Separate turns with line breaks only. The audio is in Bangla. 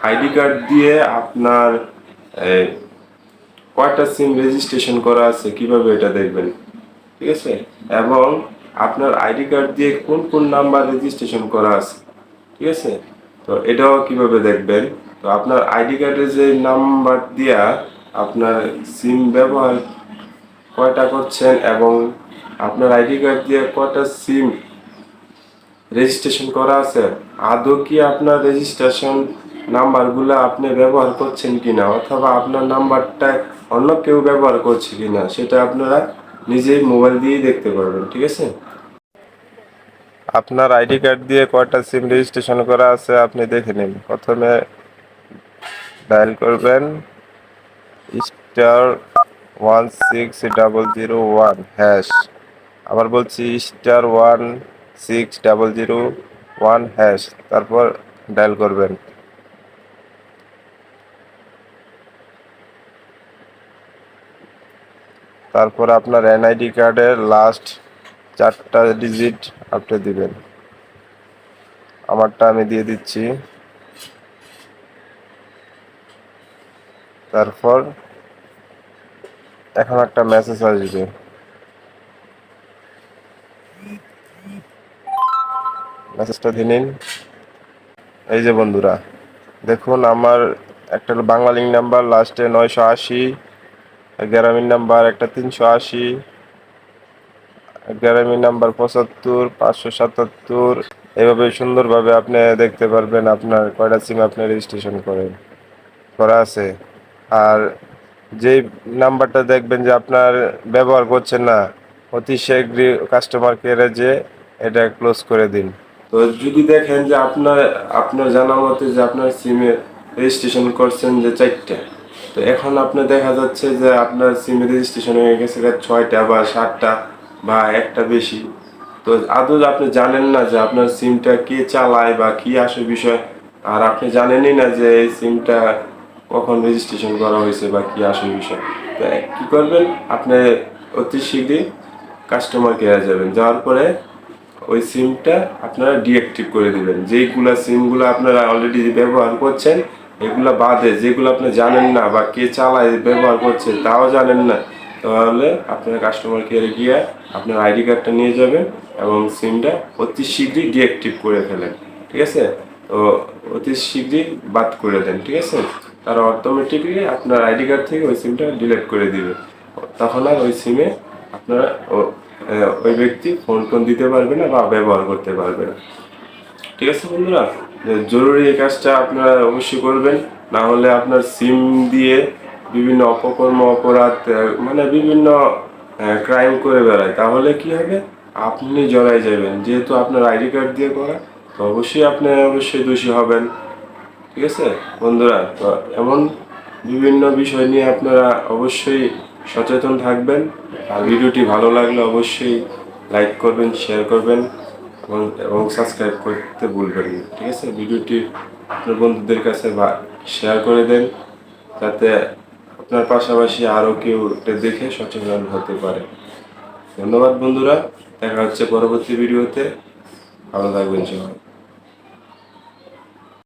আইডি কার্ড দিয়ে আপনার কয়টা সিম রেজিস্ট্রেশন করা আছে কিভাবে এটা দেখবেন, ঠিক আছে, এবং আপনার আইডি কার্ড দিয়ে কোন কোন নাম্বার রেজিস্ট্রেশন করা আছে, ঠিক আছে। তো এটাও কিভাবে দেখবেন, তো আপনার আইডি কার্ডের যে নাম্বার দিয়া আপনার সিম ব্যবহার কয়টা করছেন এবং আপনার আইডি কার্ড দিয়ে কয়টা সিম রেজিস্ট্রেশন করা আছে, আদৌ কি আপনার রেজিস্ট্রেশন নাম্বারগুলো আপনি ব্যবহার করছেন কিনা অথবা আপনার নাম্বারটা অন্য কেউ ব্যবহার করছে কিনা সেটা আপনারা নিজেই মোবাইল দিয়েই দেখতে পারবেন, ঠিক আছে। আপনার আইডি কার্ড দিয়ে কয়টা সিম রেজিস্ট্রেশন করা আছে আপনি দেখে নিন। প্রথমে ডায়াল করবেন *16001#। আবার বলছি *16001#, তারপর ডায়াল করবেন। তারপর আপনার এনআইডি কার্ডের লাস্ট 4টা ডিজিট আপনি দিবেন। আমারটা আমি দিয়ে দিচ্ছি। তারপর এখন একটা মেসেজ আসবে, মেসেজটা দিয়ে নিন। এই যে বন্ধুরা দেখুন, আমার একটা বাংলালিংক নাম্বার লাস্টে 980, গ্রামীণ নাম্বার একটা 380, গ্রামীণ নাম্বার 75, 577। এভাবে সুন্দরভাবে আপনি দেখতে পারবেন আপনার কয়টা সিম আপনি রেজিস্ট্রেশন করা আছে। আর যেই নাম্বারটা দেখবেন যে আপনার ব্যবহার করছেন না, অতি শীঘ্রই কাস্টমার কেয়ারে যে এটা ক্লোজ করে দিন। তো যদি দেখেন যে আপনার জানা মতে যে আপনার সিমে রেজিস্ট্রেশন করছেন যে 4টা, তো এখন আপনার দেখা যাচ্ছে যে আপনার সিমে রেজিস্ট্রেশন হয়ে গেছে 6টা বা 7টা বা একটা বেশি। তো আদৌ আপনি জানেন না যে আপনার সিমটা কে চালায় বা কি আসে বিষয়, আর আপনি জানেনই না যে এই সিমটা কখন রেজিস্ট্রেশন করা হয়েছে বা কি আসে বিষয়। তো কি করবেন, আপনি অতি শীঘ্রই কাস্টমার কেয়ারে যাবেন, যাওয়ার পরে ওই সিমটা আপনারা ডিঅ্যাক্টিভ করে দিবেন। যেইগুলা সিমগুলো আপনারা অলরেডি ব্যবহার করছেন এগুলা বাদে যেগুলো আপনি জানেন না বা কে চালায় ব্যবহার করছে তাও জানেন না, তাহলে আপনার কাস্টমার কেয়ারে গিয়ে আপনার আইডি কার্ডটা নিয়ে যাবেন এবং সিমটা অতি শীঘ্রই ডিঅ্যাক্টিভ করে ফেলেন, ঠিক আছে। তো অতি শীঘ্রই বাদ করে দেন, ঠিক আছে। তারা অটোমেটিকলি আপনার আইডি কার্ড থেকে ওই সিমটা ডিলিট করে দিবে। তখন আর ওই সিমে আপনারা ওই ব্যক্তি ফোন দিতে পারবে না বা ব্যবহার করতে পারবে না, ঠিক আছে বন্ধুরা। জরুরি এই কাজটা আপনারা অবশ্যই করবেন, না হলে আপনার সিম দিয়ে বিভিন্ন অপকর্ম অপরাধ মানে বিভিন্ন ক্রাইম করে বেড়ায়, তাহলে কি হবে, আপনি জড়াই যাবেন। যেহেতু আপনার আইডি কার্ড দিয়ে করা, তো আপনি অবশ্যই দোষী হবেন, ঠিক আছে বন্ধুরা। তো এমন বিভিন্ন বিষয় নিয়ে আপনারা অবশ্যই সচেতন থাকবেন। আর ভিডিওটি ভালো লাগলে অবশ্যই লাইক করবেন, শেয়ার করবেন এবং সাবস্ক্রাইব করতে ভুলবেন না, ঠিক আছে। ভিডিওটি আপনার বন্ধুদের কাছে শেয়ার করে দেন, যাতে আপনার পাশাপাশি আরও কেউ এটা দেখে সচেতন হতে পারে। ধন্যবাদ বন্ধুরা, দেখা হচ্ছে পরবর্তী ভিডিওতে। ভালো থাকবেন সবাই।